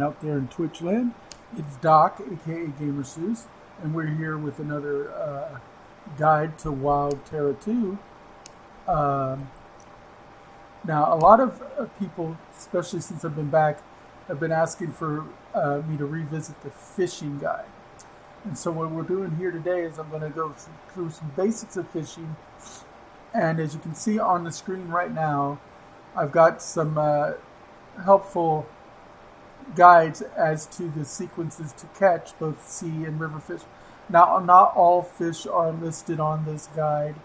Out there in Twitch land. It's Doc, aka Gamer Seuss, and we're here with another guide to Wild Terra 2. Um, Now, a lot of people, especially since I've been back, have been asking for me to revisit the fishing guide. And so, what we're doing here today is I'm going to go through some basics of fishing. And as you can see on the screen right now, I've got some helpful guides as to the sequences to catch both sea and river fish. Now, not all fish are listed on this guide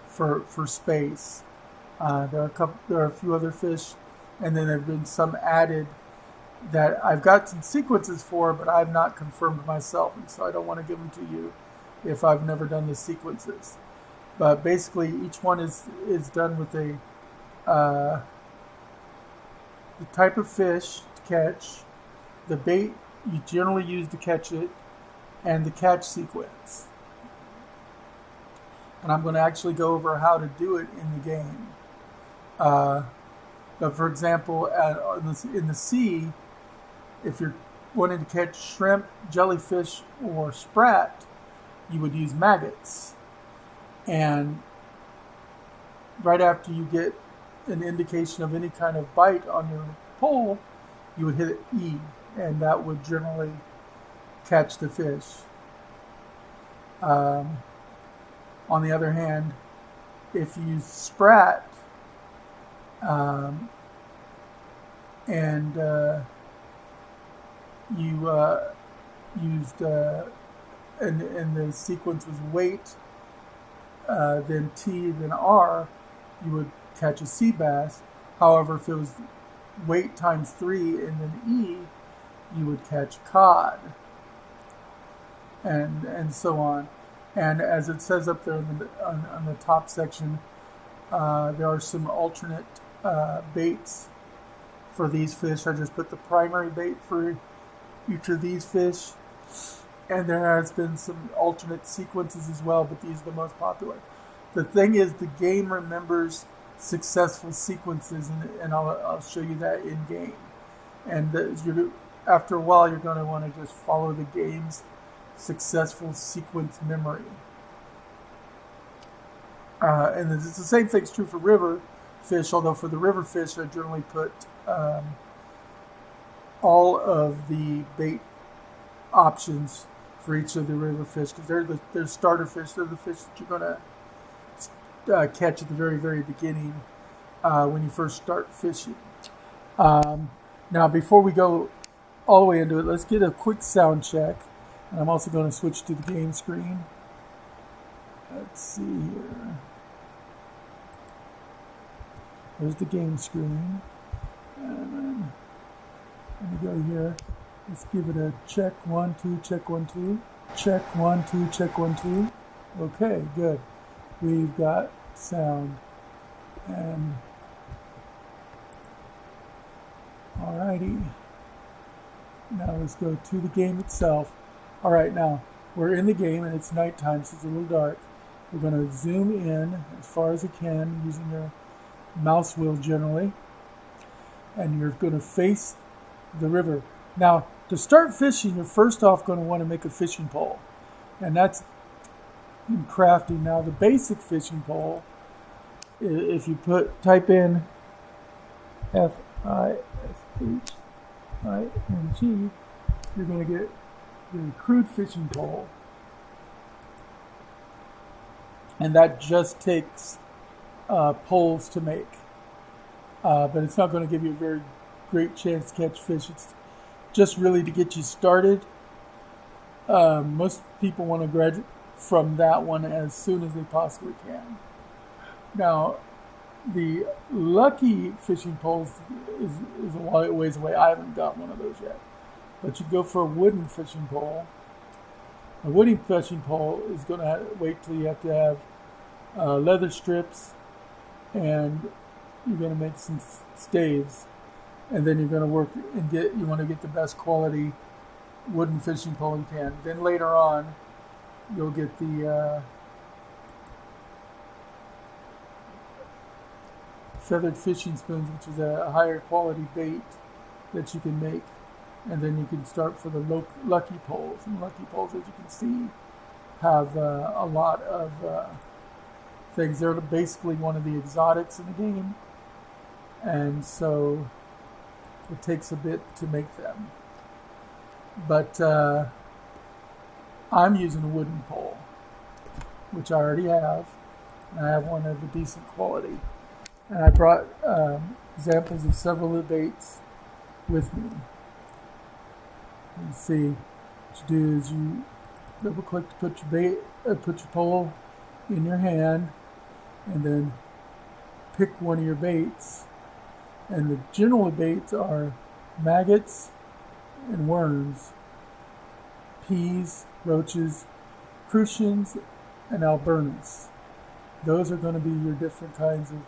for space. There are a few other fish, and then there have been some added that I've got some sequences for, but I've not confirmed myself, and so I don't want to give them to you if I've never done the sequences. But basically, each one is done with the type of fish to catch, the bait you generally use to catch it, and the catch sequence. And I'm going to actually go over how to do it in the game. But for example, in the sea, if you're wanting to catch shrimp, jellyfish, or sprat, you would use maggots. And right after you get an indication of any kind of bite on your pole, you would hit E, and that would generally catch the fish. On the other hand, if you use sprat and you used and the sequence was weight, then T, then R, you would catch a sea bass. However, if it was weight times 3 and then E, you would catch cod, and so on. And as it says up there on the top section, there are some alternate baits for these fish. I just put the primary bait for each of these fish, and there has been some alternate sequences as well, but these are the most popular. The thing is, the game remembers successful sequences, and I'll show you that in game. And after a while, you're going to want to just follow the game's successful sequence memory. And it's the same thing's true for river fish, although for the river fish, I generally put all of the bait options for each of the river fish, because they're starter fish. They're the fish that you're going to catch at the very, very beginning when you first start fishing. Now, before we go all the way into it, let's get a quick sound check. And I'm also going to switch to the game screen. Let's see here. There's the game screen. And then let me go here. Let's give it a check 1, 2, check 1, 2. Check 1, 2, check 1, 2. Okay, good. We've got sound. And alrighty. Now let's go to the game itself. Alright, now we're in the game and it's nighttime, so it's a little dark. We're going to zoom in as far as I can using your mouse wheel generally. And you're going to face the river. Now, to start fishing, you're first off going to want to make a fishing pole. And that's in crafting. Now, the basic fishing pole, if you type in FISHING, you're going to get the crude fishing pole. And that just takes poles to make. But it's not going to give you a very great chance to catch fish. It's just really to get you started. Most people want to graduate from that one as soon as they possibly can. Now, the lucky fishing pole is a long ways away. I haven't got one of those yet. But you go for a wooden fishing pole. A wooden fishing pole is going to wait till you have to have leather strips, and you're going to make some staves, and then you're going to work and you want to get the best quality wooden fishing pole you can. Then later on, you'll get the feathered fishing spoons, which is a higher quality bait that you can make. And then you can start for the lucky poles. And lucky poles, as you can see, have a lot of things. They're basically one of the exotics in the game. And so it takes a bit to make them. But I'm using a wooden pole, which I already have. And I have one of a decent quality. And I brought examples of several of the baits with me. You see, what you do is you double click to put your put your pole in your hand, and then pick one of your baits. And the general baits are maggots and worms, peas, roaches, crucians, and albernas. Those are going to be your different kinds of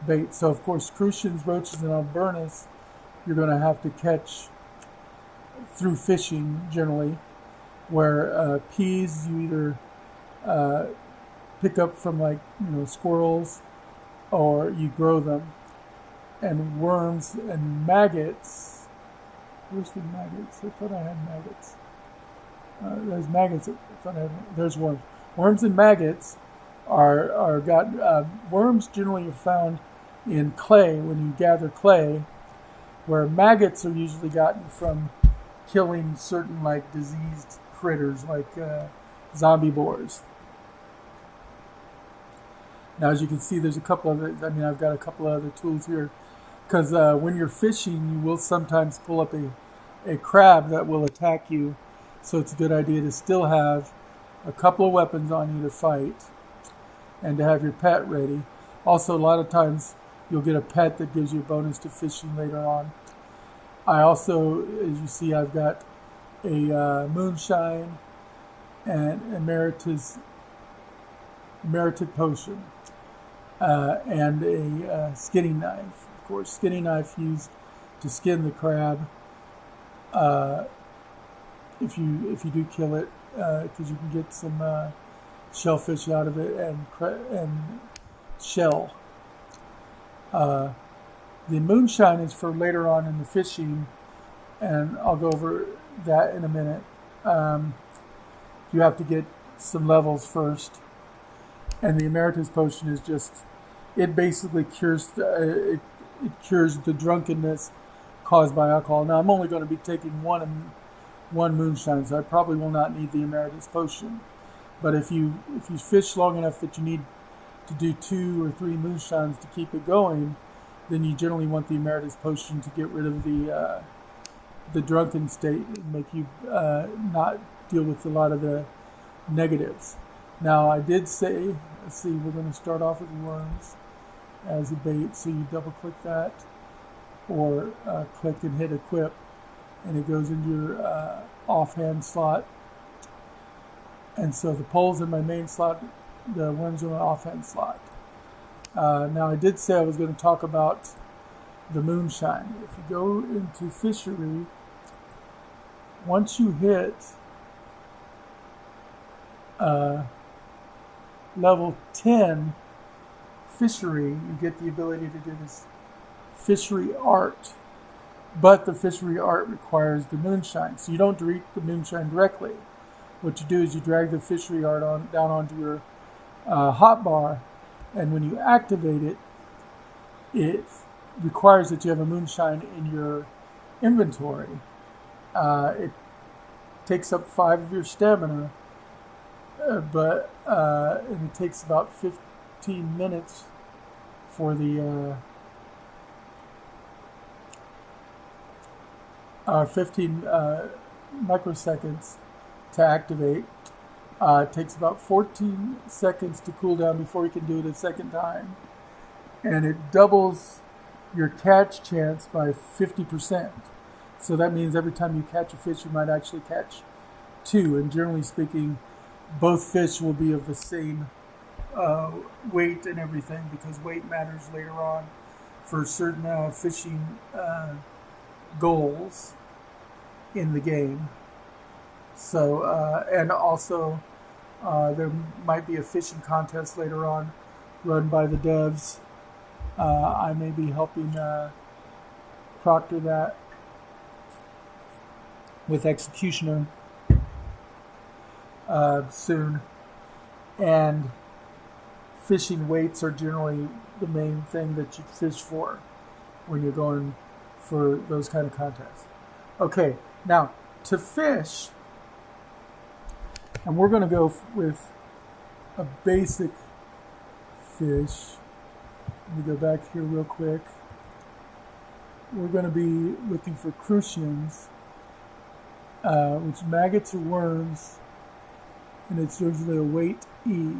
baits. So of course, crucians, roaches, and albernas you're going to have to catch through fishing generally, where peas you either pick up from squirrels, or you grow them. And worms and maggots, where's the maggots? I thought I had maggots. There's maggots. I thought I had, there's worms. Worms and maggots are worms generally are found in clay when you gather clay, where maggots are usually gotten from killing certain diseased critters like zombie boars. Now, as you can see, there's a couple of I've got a couple of other tools here, because when you're fishing, you will sometimes pull up a crab that will attack you. So it's a good idea to still have a couple of weapons on you to fight, and to have your pet ready. Also, a lot of times you'll get a pet that gives you a bonus to fishing later on. I also, as you see, I've got a moonshine and emeritic potion, and a skinning knife. Of course, skinning knife used to skin the crab. If you do kill it, because you can get some shellfish out of it and shell. The moonshine is for later on in the fishing, and I'll go over that in a minute. You have to get some levels first, and the emeritus potion is it basically cures it cures the drunkenness caused by alcohol. Now, I'm only going to be taking one moonshine, so I probably will not need the emeritus potion. But if you fish long enough that you need to do 2 or 3 moonshines to keep it going, then you generally want the emeritus potion to get rid of the drunken state and make you not deal with a lot of the negatives. Now, I did say, let's see, we're going to start off with worms as a bait. So you double click that, or click and hit equip, and it goes into your offhand slot. And so the pole's in my main slot, the worms are in my offhand slot. Now, I did say I was going to talk about the moonshine. If you go into fishery, once you hit level 10 fishery, you get the ability to do this fishery art. But the fishery art requires the moonshine, so you don't drink the moonshine directly. What you do is you drag the fishery art down onto your hotbar, and when you activate it, it requires that you have a moonshine in your inventory. It takes up 5 of your stamina, and it takes about 15 minutes for the 15 microseconds to activate. It takes about 14 seconds to cool down before you can do it a second time. And it doubles your catch chance by 50%. So that means every time you catch a fish, you might actually catch 2. And generally speaking, both fish will be of the same weight and everything, because weight matters later on for certain fishing goals in the game. So, and also there might be a fishing contest later on run by the devs. I may be helping proctor that. with Executioner soon, and fishing weights are generally the main thing that you fish for when you're going for those kind of contests. Okay, now to fish, and we're going to go with a basic fish. Let me go back here real quick. We're going to be looking for crucians, which maggots or worms, and it's usually a weight E.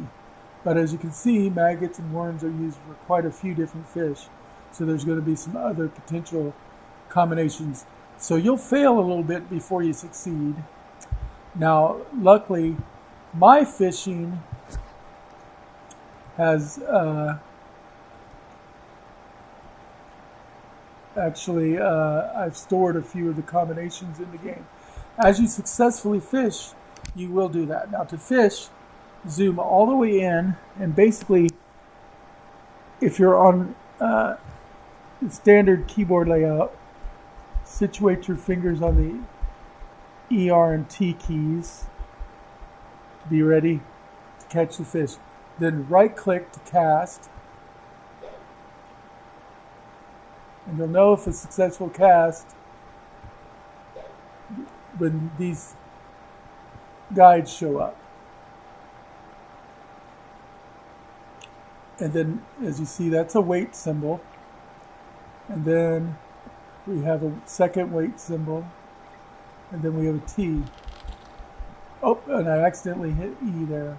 But as you can see, maggots and worms are used for quite a few different fish. So there's going to be some other potential combinations. So you'll fail a little bit before you succeed. Now, luckily, my fishing has I've stored a few of the combinations in the game. As you successfully fish, you will do that. Now to fish, zoom all the way in, and basically, if you're on standard keyboard layout, situate your fingers on the E, R, and T keys to be ready to catch the fish. Then right-click to cast, and you'll know if a successful cast when these guides show up. And then, as you see, that's a weight symbol. And then we have a second weight symbol. And then we have a T. Oh, and I accidentally hit E there.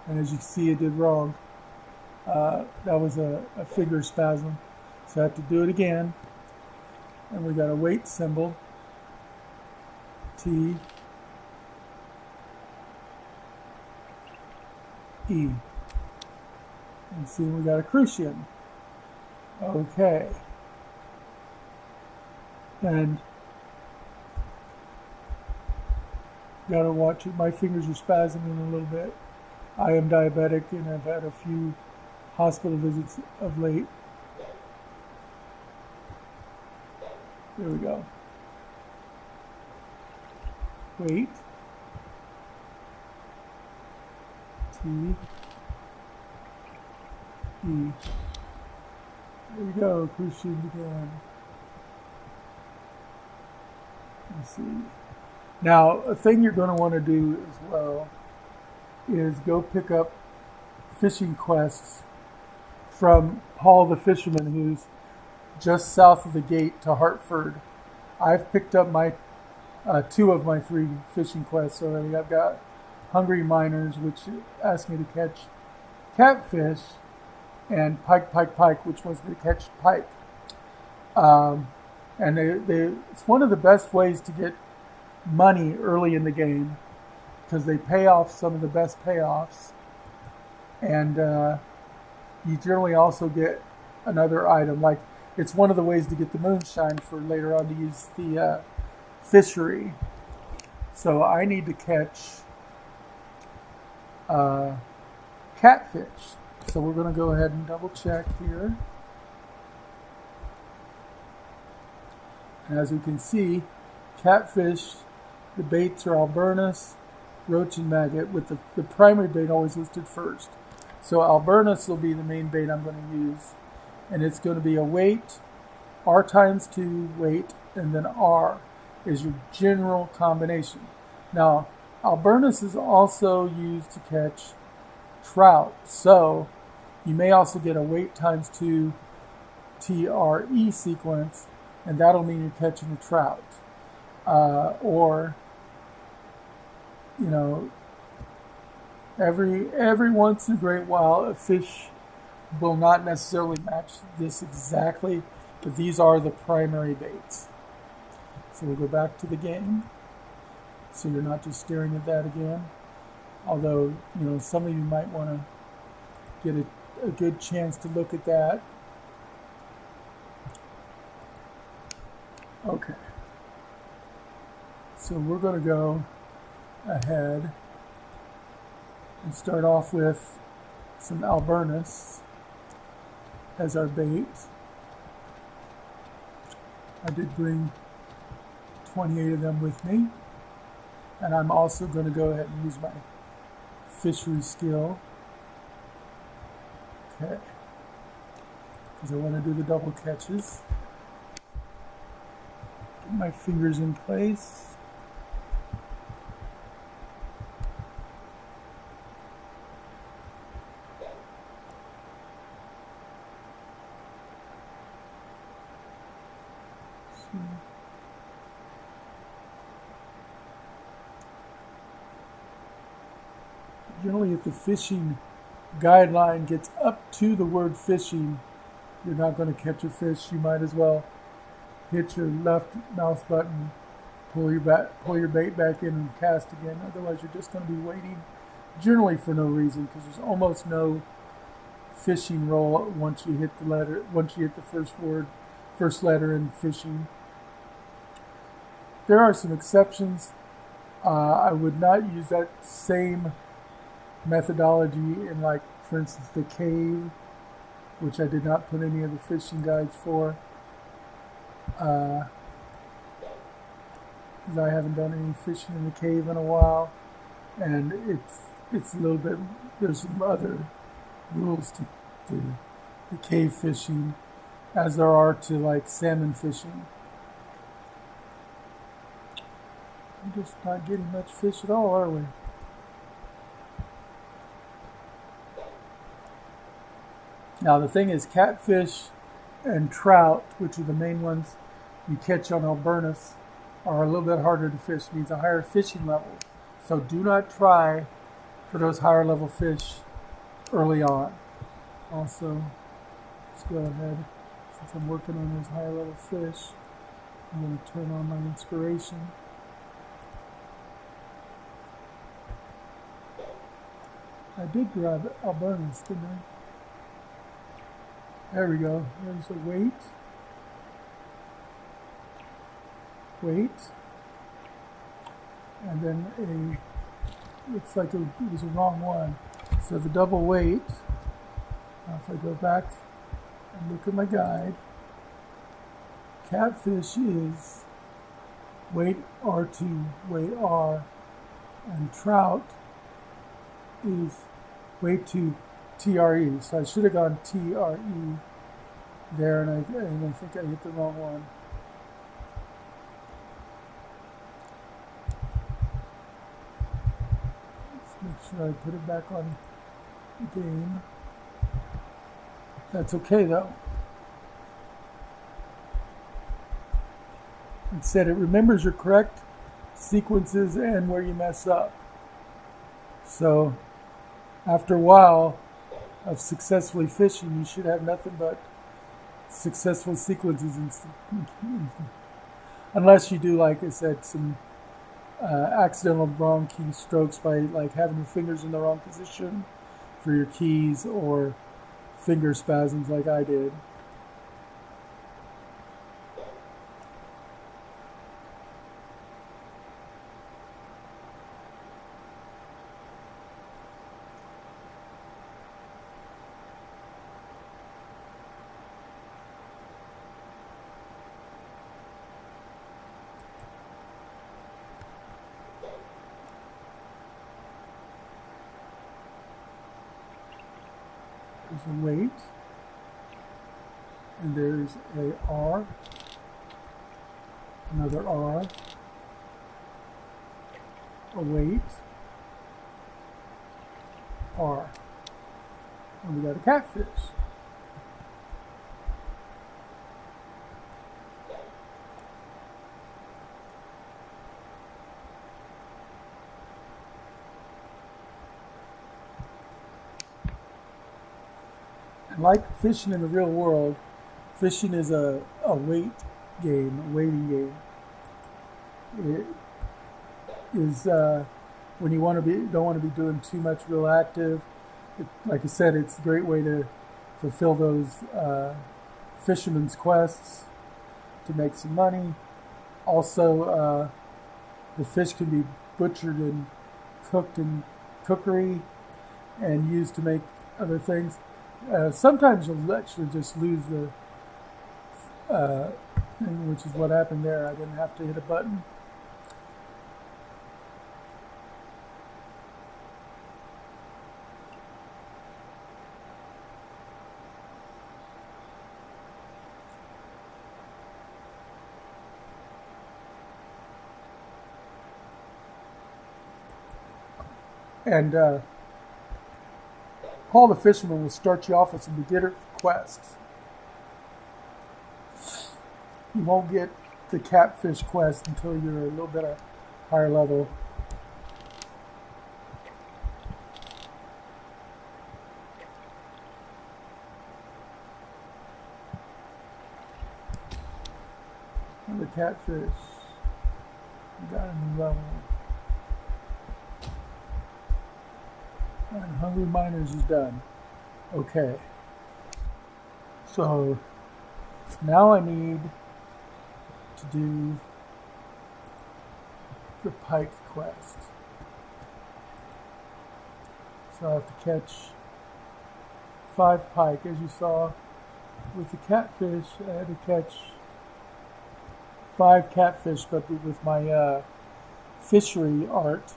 And as you see, it did wrong. That was a finger spasm. So I have to do it again. And we got a weight symbol. T. E. And see, we got a crucian. Okay. And gotta watch it. My fingers are spasming a little bit. I am diabetic and I've had a few hospital visits of late. There we go. Wait. T. E. There we go. Crucian again. Let's see. Now, a thing you're going to want to do as well is go pick up fishing quests from Paul the Fisherman, who's just south of the gate to Hartford. I've picked up my 2 of my 3 fishing quests already. I've got Hungry Miners, which asked me to catch catfish, and Pike, which wants me to catch pike. And it's one of the best ways to get money early in the game because they pay off some of the best payoffs. And you generally also get another item. Like, it's one of the ways to get the moonshine for later on to use the fishery. So I need to catch catfish. So we're going to go ahead and double check here. And as we can see, catfish, the baits are alburnus, roach, and maggot, with the primary bait always listed first. So alburnus will be the main bait I'm going to use. And it's going to be a weight, R times 2 weight, and then R is your general combination. Now, alburnus is also used to catch trout. So you may also get a weight times 2 TRE sequence, and that'll mean you're catching a trout. Or, you know, every once in a great while, a fish will not necessarily match this exactly, but these are the primary baits. So we'll go back to the game, so you're not just staring at that again. Although, you know, some of you might want to get a good chance to look at that. Okay. So we're going to go ahead and start off with some alburnus as our bait. I did bring 28 of them with me. And I'm also going to go ahead and use my fishery skill. Okay. Because I want to do the double catches. Get my fingers in place. Generally, if the fishing guideline gets up to the word fishing, you're not going to catch a fish. You might as well hit your left mouse button, pull your bait back in, and cast again. Otherwise, you're just going to be waiting, generally for no reason, because there's almost no fishing roll once you hit the first letter in fishing. There are some exceptions. I would not use that same methodology in, like, for instance, the cave, which I did not put any of the fishing guides for, because I haven't done any fishing in the cave in a while, and it's a little bit, there's some other rules to the cave fishing as there are to, like, salmon fishing. We're just not getting much fish at all, are we? Now the thing is, catfish and trout, which are the main ones you catch on Albernis, are a little bit harder to fish. It needs a higher fishing level. So do not try for those higher level fish early on. Also, let's go ahead, since I'm working on those higher level fish, I'm going to turn on my inspiration. I did grab Albernis, didn't I? There we go. There's a weight, and then looks like it was a wrong one. So the double weight, now if I go back and look at my guide, catfish is weight R2, weight R, and trout is weight 2, TRE. So I should have gone TRE there, and I think I hit the wrong one. Let's make sure I put it back on the game. That's okay though. It said it remembers your correct sequences and where you mess up. So after a while of successfully fishing, you should have nothing but successful sequences, unless you do, like I said, some accidental wrong key strokes by, like, having your fingers in the wrong position for your keys, or finger spasms like I did. There's a weight, and there's a R, another R, a weight, R, and we got a catfish. Like fishing in the real world, fishing is a weight game, a weighting game. It is when you don't want to be doing too much real active. Like I said, it's a great way to fulfill those fisherman's quests to make some money. Also, the fish can be butchered and cooked in cookery and used to make other things. Sometimes you'll actually just lose the which is what happened there. I didn't have to hit a button. And all the fishermen will start you off with some beginner quests. You won't get the catfish quest until you're a little bit of higher level. And the catfish, you got a new level. And Hungry Miners is done. Okay. So now I need to do the pike quest. So I have to catch 5 pike. As you saw with the catfish, I had to catch 5 catfish, but with my fishery art,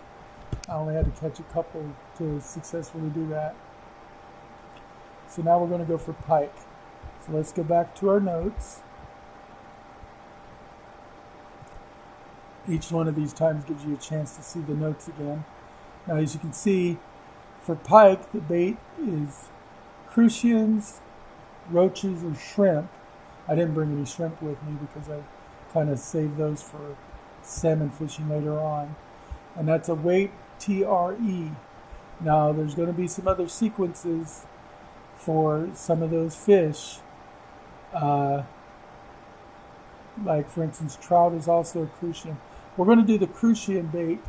I only had to catch a couple to successfully do that. So now we're going to go for pike. So let's go back to our notes. Each one of these times gives you a chance to see the notes again. Now, as you can see, for pike, the bait is crucians, roaches, or shrimp. I didn't bring any shrimp with me because I kind of saved those for salmon fishing later on. And that's a weight TRE. Now, there's going to be some other sequences for some of those fish. Like, for instance, trout is also a crucian. We're going to do the crucian bait,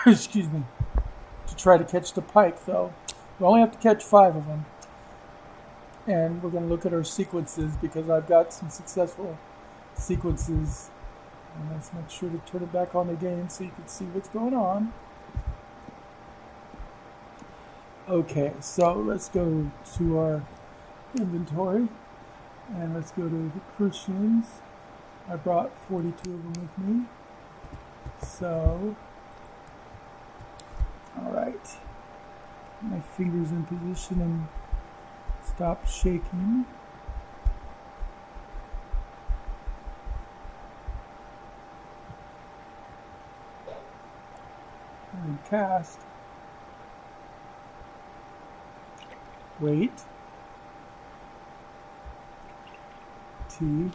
excuse me, to try to catch the pike, though. We only have to catch 5 of them. And we're going to look at our sequences because I've got some successful sequences. And let's make sure to turn it back on again so you can see what's going on. Okay, so let's go to our inventory. And let's go to the crucians. I brought 42 of them with me. So, alright. My fingers in position and stop shaking. And then cast. Wait. T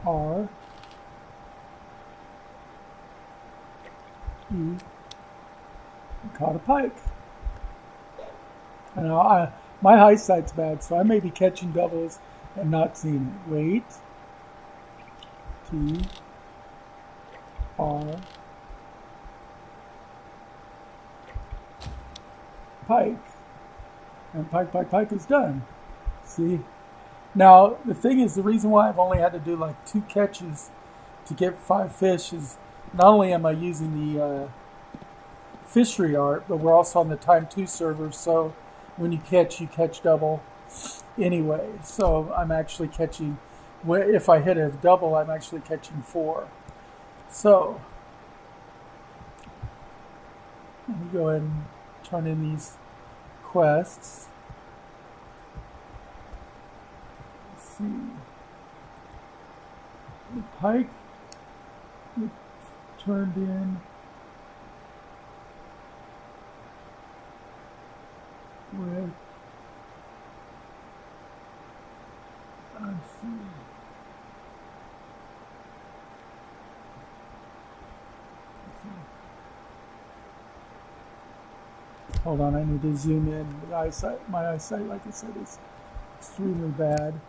R E. Caught a pike. And my eyesight's bad, so I may be catching doubles and not seeing it. Wait. T R pike. And pike is done. See? Now, the thing is, the reason why I've only had to do like 2 catches to get 5 fish is not only am I using the fishery art, but we're also on the time 2 server, so when you catch double anyway. So I'm actually catching, if I hit a double, I'm actually catching 4. So, let me go ahead and turn in these quests. The pike turned in with, let's see, hold on, I need to zoom in. My eyesight, like I said, is extremely bad.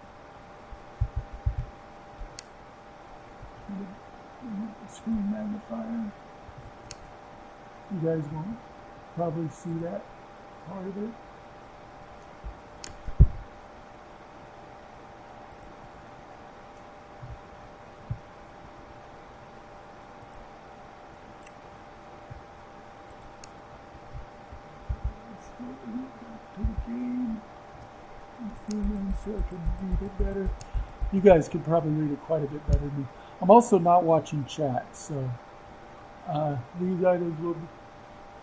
The screen magnifier. You guys won't probably see that part of it. Let's go back to the game. so I can read it better. You guys could probably read it quite a bit better than me. I'm also not watching chat, so these items will be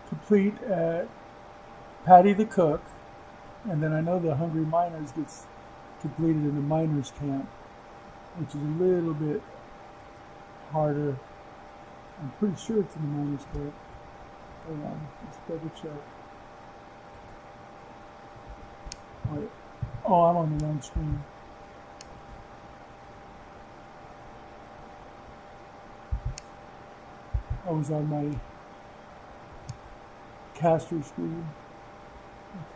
complete at Patty the Cook, and then I know the Hungry Miners gets completed in the Miners Camp, which is a little bit harder. I'm pretty sure it's in the Miners Camp. Hold on, let's double check. Wait. Oh, I'm on the wrong screen. I was on my caster screen.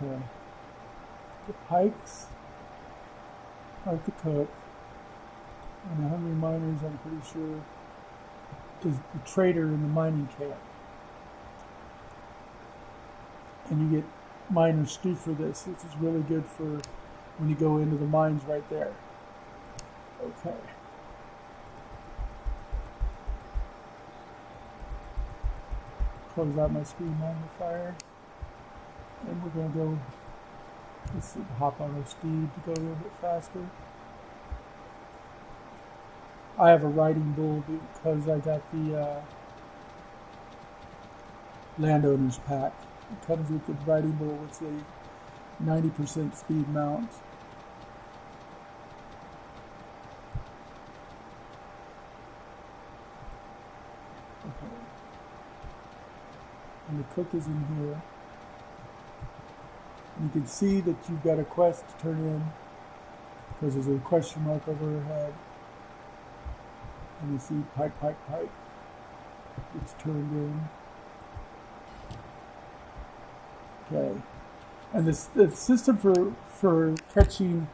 Okay. The Pikes are the Cook. And the Hungry Miners, I'm pretty sure, is the trader in the mining camp. And you get miner stew for this. This is really good for when you go into the mines right there. Okay. Close out my screen magnifier. And we're going to go, let's see, hop on our steed to go a little bit faster. I have a riding bull because I got the Landowners pack. It comes with the riding bull with a 90% speed mount. Okay. And the Cook is in here. And you can see that you've got a quest to turn in because there's a question mark over her head. And you see Pike. It's turned in. Okay. And the system for catching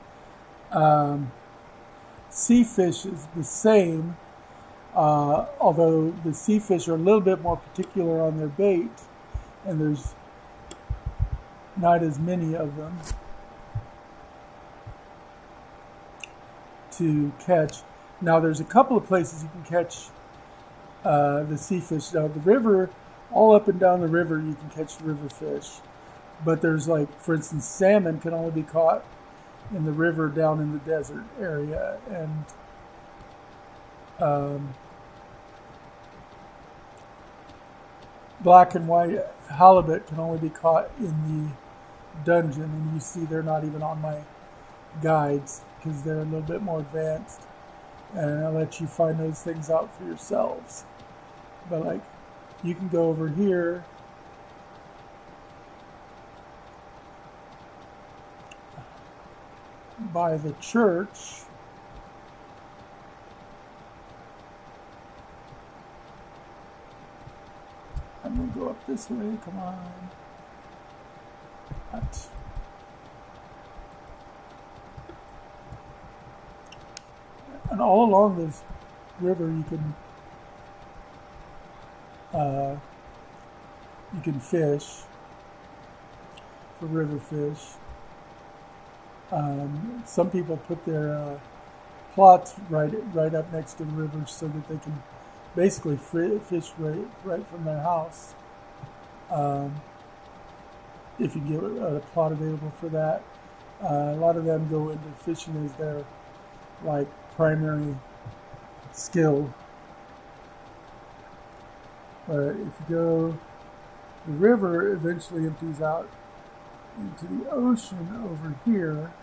sea fish is the same, although the sea fish are a little bit more particular on their bait, and there's not as many of them to catch. Now there's a couple of places you can catch the sea fish. Now the river, all up and down the river you can catch river fish. But there's, like, for instance, salmon can only be caught in the river down in the desert area. And black and white halibut can only be caught in the dungeon. And you see they're not even on my guides because they're a little bit more advanced. And I'll let you find those things out for yourselves. But, like, you can go over here by the church. I'm going to go up this way. Come on. What? And all along this river you can fish for river fish. Some people put their plots right up next to the river so that they can basically fish right from their house. If you get a plot available for that, a lot of them go into fishing as their primary skill. But if you go, the river eventually empties out into the ocean over here.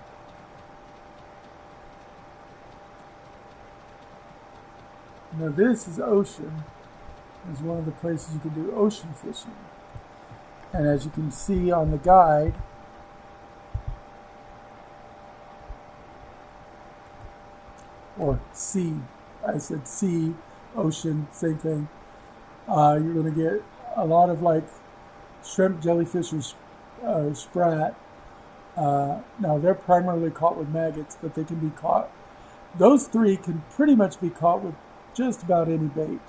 Now this is ocean. It's one of the places you can do ocean fishing. And as you can see on the guide, or sea, I said sea, ocean, same thing. You're going to get a lot of shrimp, jellyfish, or sprat. Now they're primarily caught with maggots, but they can be caught. Those three can pretty much be caught with just about any bait.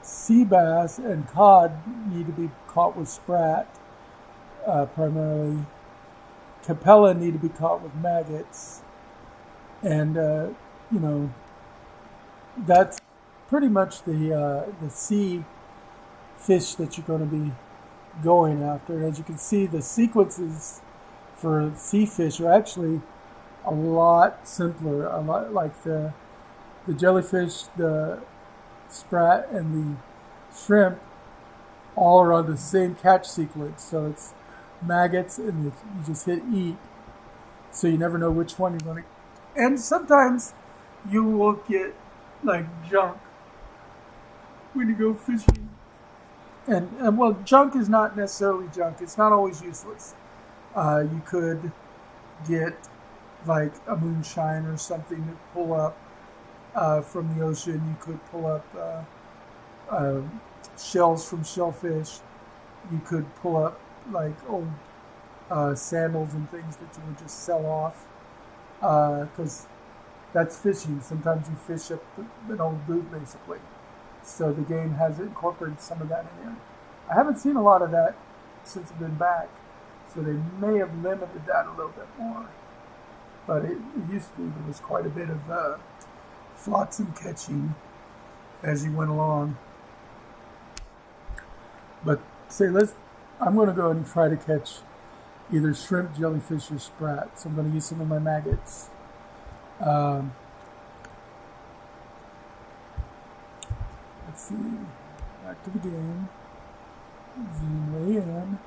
Sea bass and cod need to be caught with sprat, primarily. Capella need to be caught with maggots. And, that's pretty much the sea fish that you're going to be going after. And as you can see, the sequences for sea fish are actually a lot simpler. A lot like the jellyfish, the sprat, and the shrimp all are on the same catch sequence. So it's maggots, and you just hit eat. So you never know which one you're going to. And sometimes you will get like junk when you go fishing. And well, junk is not necessarily junk. It's not always useless. You could get like a moonshine or something to pull up from the ocean. You could pull up shells from shellfish. You could pull up like old sandals and things that you would just sell off because that's fishing. Sometimes you fish up an old boot, basically. So the game has incorporated some of that in there. I haven't seen a lot of that since I've been back, so they may have limited that a little bit more. But it used to be there was quite a bit of flotsam catching as you went along. But I'm going to go ahead and try to catch either shrimp, jellyfish, or sprat. So I'm going to use some of my maggots. Let's see. Back to the game. Zoom way in.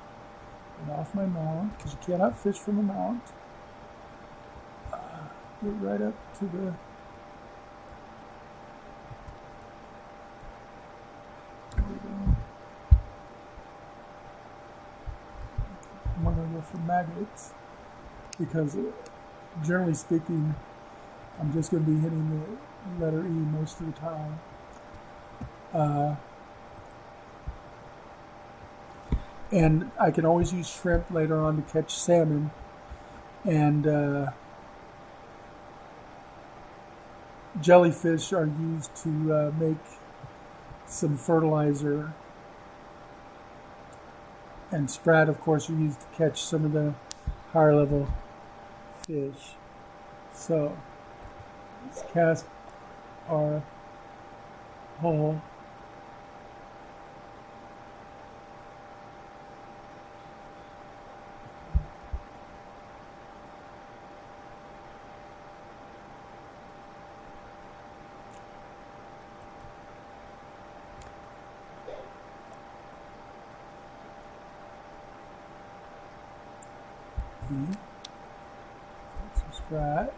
Get off my mount, because you cannot fish from a mount. Get right up to the... There we go. I'm going to go for maggots, because generally speaking, I'm just going to be hitting the letter E most of the time. And I can always use shrimp later on to catch salmon. And jellyfish are used to make some fertilizer. And sprat, of course, are used to catch some of the higher level fish. So let's cast our hole. Some sprat.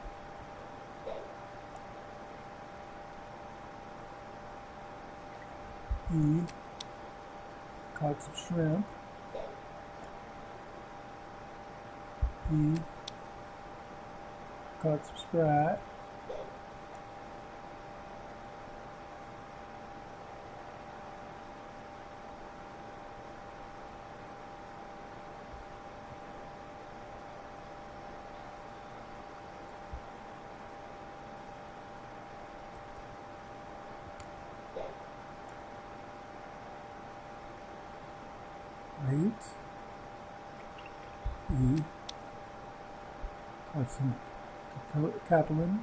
Caught some shrimp. Caught some sprat. Got some capelin.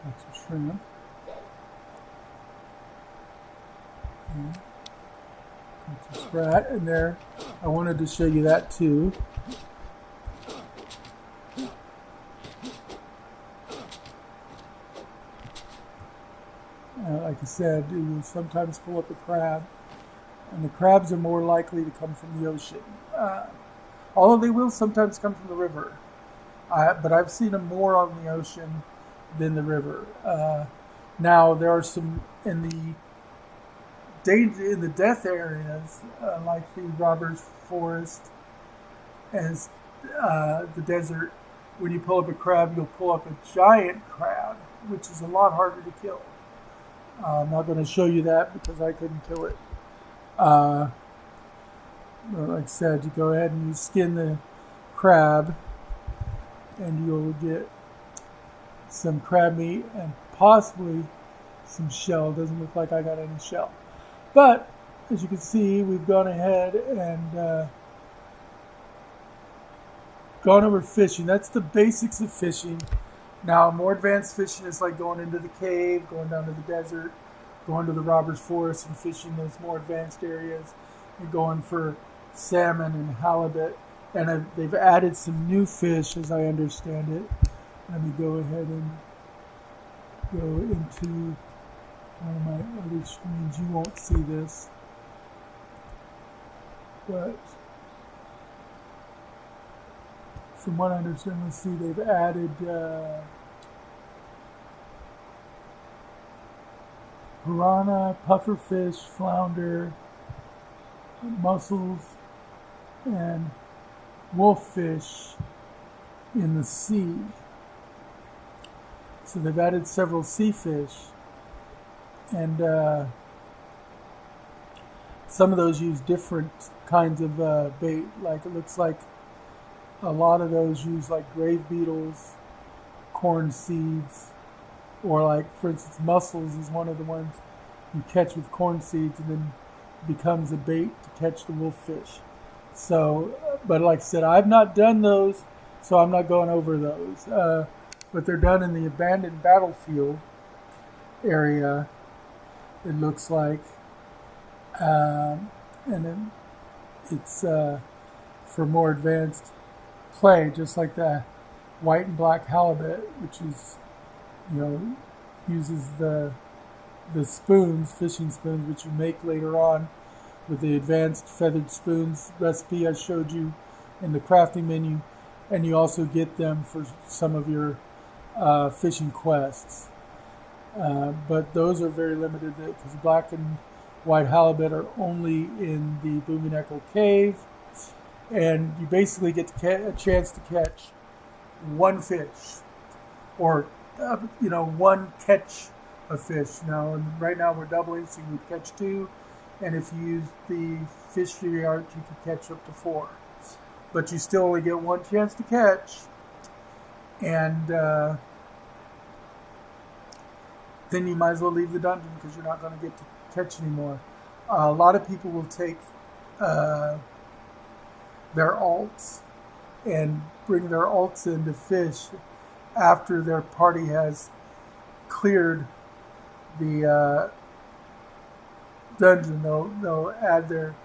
Got some shrimp. Got some sprat in there. I wanted to show you that too. Like I said, you will sometimes pull up a crab, and the crabs are more likely to come from the ocean. Although they will sometimes come from the river, but I've seen them more on the ocean than the river. Now there are some in the death areas, like the robbers' forest and the desert. When you pull up a crab, you'll pull up a giant crab, which is a lot harder to kill. I'm not going to show you that because I couldn't kill it. But like I said, you go ahead and you skin the crab, and you'll get some crab meat and possibly some shell. Doesn't look like I got any shell. But as you can see, we've gone ahead and gone over fishing. That's the basics of fishing. Now, more advanced fishing is like going into the cave, going down to the desert, going to the robber's forest and fishing those more advanced areas and going for salmon and halibut. And they've added some new fish, as I understand it. Let me go ahead and go into one of my other screens. You won't see this, but from what I understand, let's see, they've added piranha, pufferfish, flounder, mussels, and wolffish in the sea. So they've added several sea fish, and some of those use different kinds of bait. Like it looks like a lot of those use like grave beetles, corn seeds, or like, for instance, mussels is one of the ones you catch with corn seeds and then becomes a bait to catch the wolffish. So, but like I said, I've not done those, so I'm not going over those. But they're done in the abandoned battlefield area, it looks like. And then it's for more advanced play, just like the white and black halibut, which is, uses the spoons, fishing spoons, which you make later on with the advanced feathered spoons recipe I showed you in the crafting menu, and you also get them for some of your fishing quests. But those are very limited because black and white halibut are only in the Booming Echo Cave, and you basically get a chance to catch one fish, or one catch of fish. Now, and right now we're doubling, so you would catch two, and if you use the fishery art, you could catch up to 4. But you still only get one chance to catch, and then you might as well leave the dungeon because you're not going to get to catch anymore. A lot of people will take their alts and bring their alts in to fish after their party has cleared the dungeon. They'll add their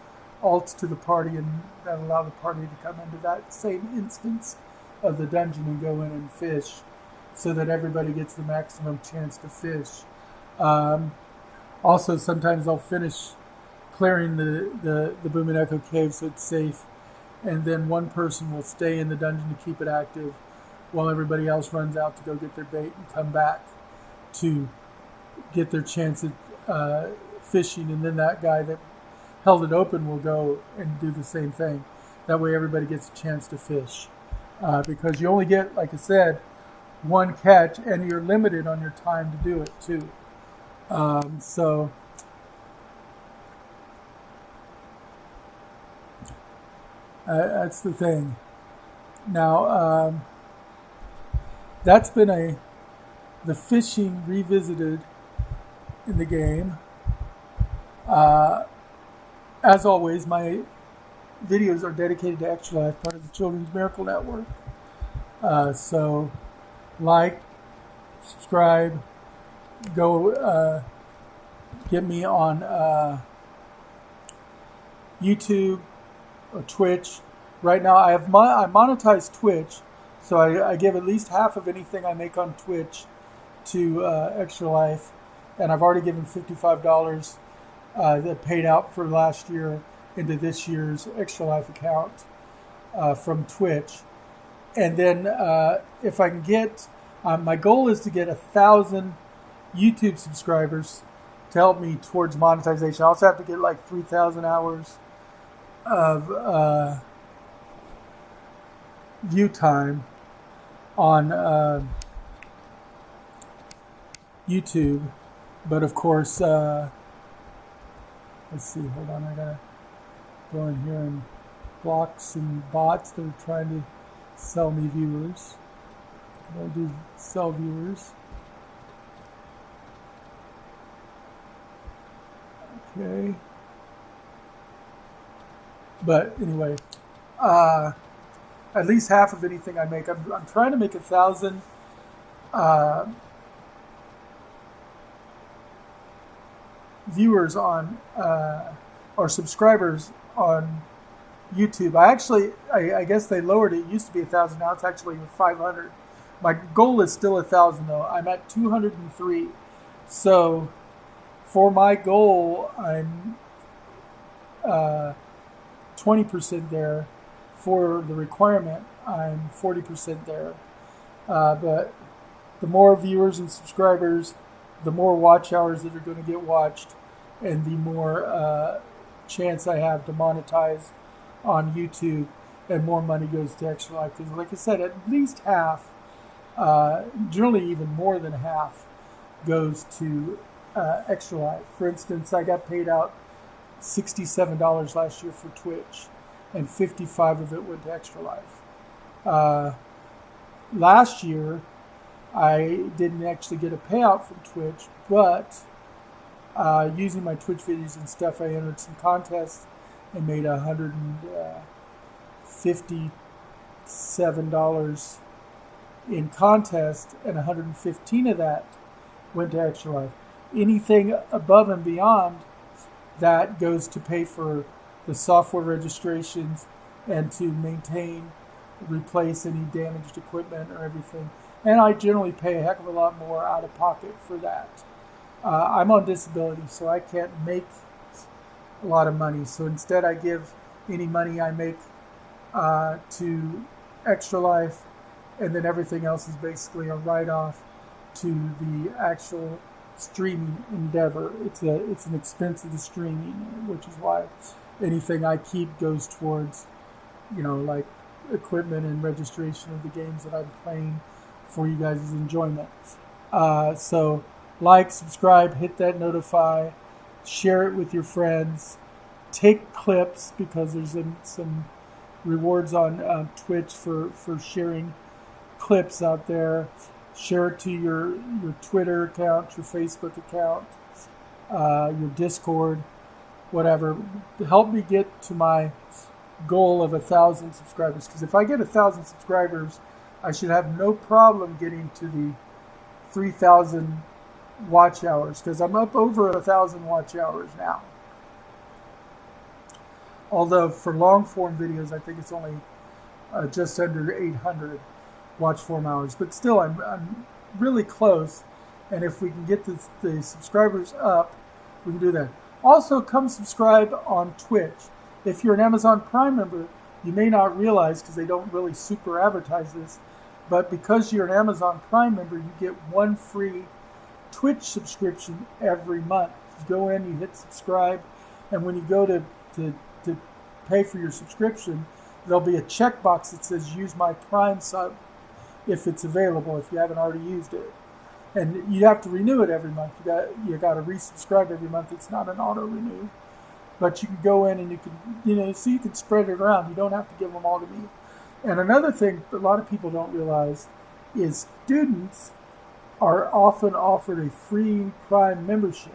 alts to the party, and that allow the party to come into that same instance of the dungeon and go in and fish, so that everybody gets the maximum chance to fish. Also, sometimes they'll finish clearing the Booming Echo Cave so it's safe, and then one person will stay in the dungeon to keep it active while everybody else runs out to go get their bait and come back to get their chance at fishing, and then that guy that held it open will go and do the same thing. That way everybody gets a chance to fish. Because you only get, like I said, one catch, and you're limited on your time to do it too. So that's the thing. Now, that's been the fishing revisited in the game. As always, my videos are dedicated to Extra Life, part of the Children's Miracle Network. So, like, subscribe, go get me on YouTube or Twitch. Right now, I monetize Twitch, so I give at least half of anything I make on Twitch to Extra Life, and I've already given $55 that paid out for last year into this year's Extra Life account from Twitch. And then if I can get, my goal is to get 1,000 YouTube subscribers to help me towards monetization. I also have to get like 3,000 hours of view time on YouTube. But of course, let's see, hold on, I gotta go in here and block some bots that are trying to sell me viewers. I'll do sell viewers. Okay. But anyway, at least half of anything I make. I'm trying to make 1,000 viewers on or subscribers on YouTube. I guess they lowered it. It used to be 1,000. Now it's actually 500. My goal is still 1,000 though. I'm at 203. So for my goal, I'm 20% there. For the requirement, I'm 40% there. But the more viewers and subscribers, the more watch hours that are going to get watched, and the more chance I have to monetize on YouTube, and more money goes to Extra Life. Because like I said, at least half, generally even more than half, goes to Extra Life. For instance, I got paid out $67 last year for Twitch, and 55 of it went to Extra Life. Last year, I didn't actually get a payout from Twitch, but using my Twitch videos and stuff, I entered some contests and made $157 in contest, and 115 of that went to Extra Life. Anything above and beyond that goes to pay for the software registrations and to maintain, replace any damaged equipment or everything. And I generally pay a heck of a lot more out of pocket for that. I'm on disability, so I can't make a lot of money. So instead I give any money I make to Extra Life, and then everything else is basically a write-off to the actual streaming endeavor. It's an expense of the streaming, which is why anything I keep goes towards, like equipment and registration of the games that I'm playing for you guys' enjoyment. So like, subscribe, hit that notify, share it with your friends, take clips, because there's some rewards on Twitch for sharing clips out there. Share it to your Twitter account, your Facebook account, your Discord, whatever. Help me get to my goal of 1,000 subscribers, because if I get 1,000 subscribers, I should have no problem getting to the 3,000 watch hours, because I'm up over 1,000 watch hours now. Although for long form videos, I think it's only just under 800 watch form hours, but still I'm really close. And if we can get the subscribers up, we can do that. Also, come subscribe on Twitch. If you're an Amazon Prime member, you may not realize, because they don't really super advertise this, but because you're an Amazon Prime member, you get one free Twitch subscription every month. You go in, you hit subscribe, and when you go to pay for your subscription, there'll be a checkbox that says use my Prime sub if it's available, if you haven't already used it. And you have to renew it every month. You got to resubscribe every month. It's not an auto renew, but you can go in and you can, so you can spread it around. You don't have to give them all to me. And another thing a lot of people don't realize is students are often offered a free Prime membership.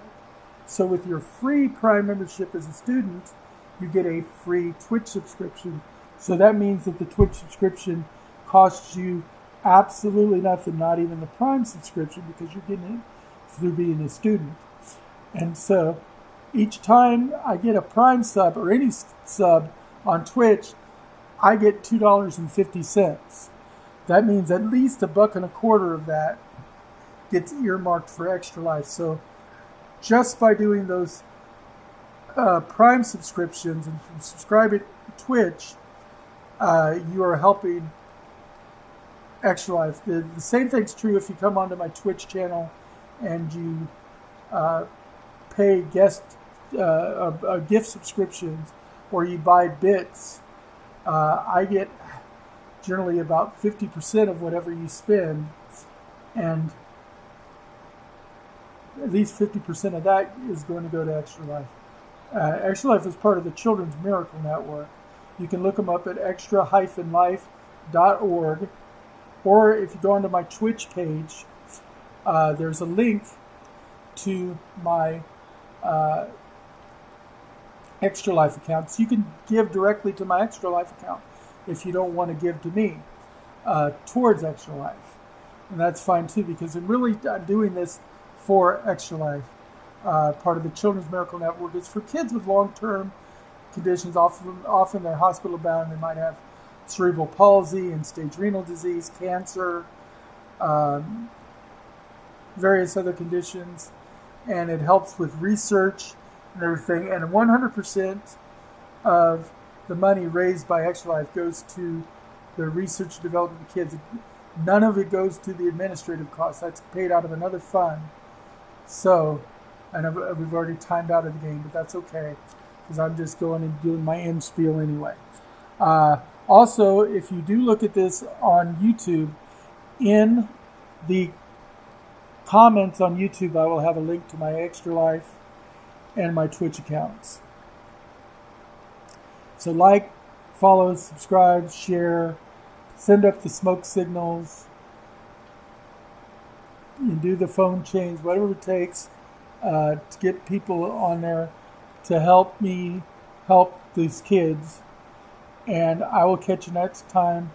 So with your free Prime membership as a student, you get a free Twitch subscription. So that means that the Twitch subscription costs you absolutely nothing, not even the Prime subscription, because you're getting it through being a student. And so each time I get a Prime sub or any sub on Twitch, I get $2.50. That means at least $1.25 of that gets earmarked for Extra Life. So just by doing those Prime subscriptions and subscribing to Twitch, you are helping Extra Life. The same thing's true if you come onto my Twitch channel and you pay gift subscriptions, or you buy bits. I get generally about 50% of whatever you spend, and at least 50% of that is going to go to Extra Life. Extra Life is part of the Children's Miracle Network. You can look them up at extra-life.org, or if you go onto my Twitch page, there's a link to my Extra Life account. So you can give directly to my Extra Life account if you don't want to give to me towards Extra Life. And that's fine too, because I'm doing this for Extra Life. part of the Children's Miracle Network. It's for kids with long-term conditions. Often they're hospital bound. They might have cerebral palsy and stage renal disease, cancer, various other conditions, and it helps with research and everything. And 100% of the money raised by Extra Life goes to the research and development of kids. None of it goes to the administrative costs. That's paid out of another fund. So, and we've already timed out of the game, but that's okay, because I'm just going and doing my end spiel anyway. Also, if you do look at this on YouTube, in the comments on YouTube, I will have a link to my Extra Life and my Twitch accounts. So like, follow, subscribe, share, send up the smoke signals, you do the phone chains, whatever it takes to get people on there to help me help these kids. And I will catch you next time.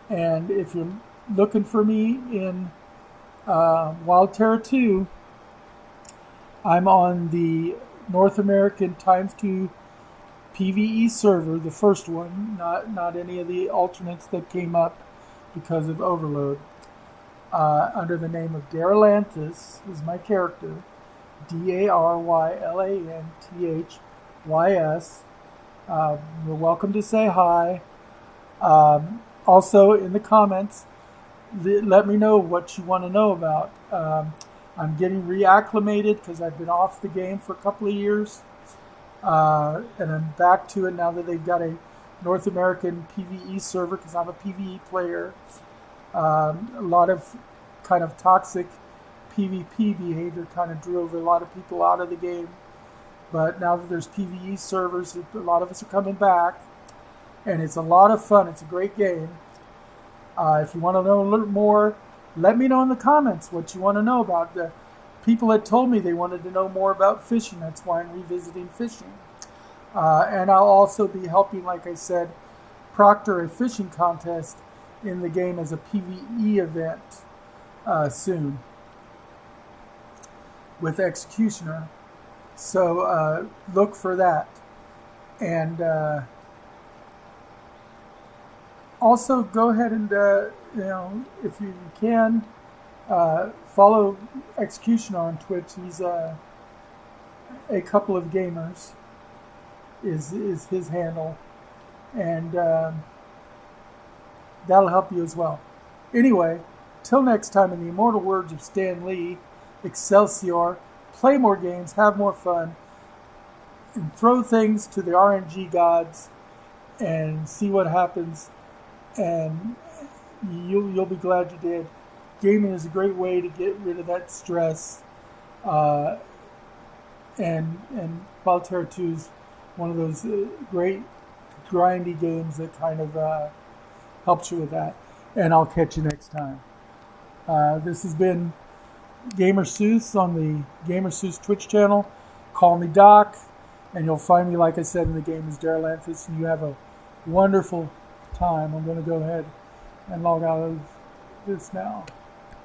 And if you're looking for me in Wild Terra 2, I'm on the North American ×2 PvE server, the first one, not any of the alternates that came up because of overload. Under the name of Darylanthus is my character, Darylanthys. You're welcome to say hi. Also, in the comments, let me know what you want to know about. I'm getting reacclimated because I've been off the game for a couple of years. And I'm back to it now that they've got a North American PvE server, because I'm a PvE player. A lot of kind of toxic PvP behavior kind of drove a lot of people out of the game. But now that there's PvE servers, a lot of us are coming back. And it's a lot of fun. It's a great game. If you want to know a little more, let me know in the comments what you want to know about. The people had told me they wanted to know more about fishing. That's why I'm revisiting fishing. And I'll also be helping, like I said, proctor a fishing contest in the game as a PvE event soon with Executioner. So look for that. And also go ahead and, if you can, follow Executioner on Twitch. He's a couple of gamers is his handle. And that'll help you as well. Anyway, till next time, in the immortal words of Stan Lee, Excelsior, play more games, have more fun, and throw things to the RNG gods and see what happens, and you'll be glad you did. Gaming is a great way to get rid of that stress, and Wild Terra 2 is one of those great grindy games that kind of helps you with that. And I'll catch you next time. This has been Gamer Seuss on the Gamer Seuss Twitch channel. Call me Doc, and you'll find me, like I said, in the game as Darylanthus, and you have a wonderful time. I'm going to go ahead and log out of this now.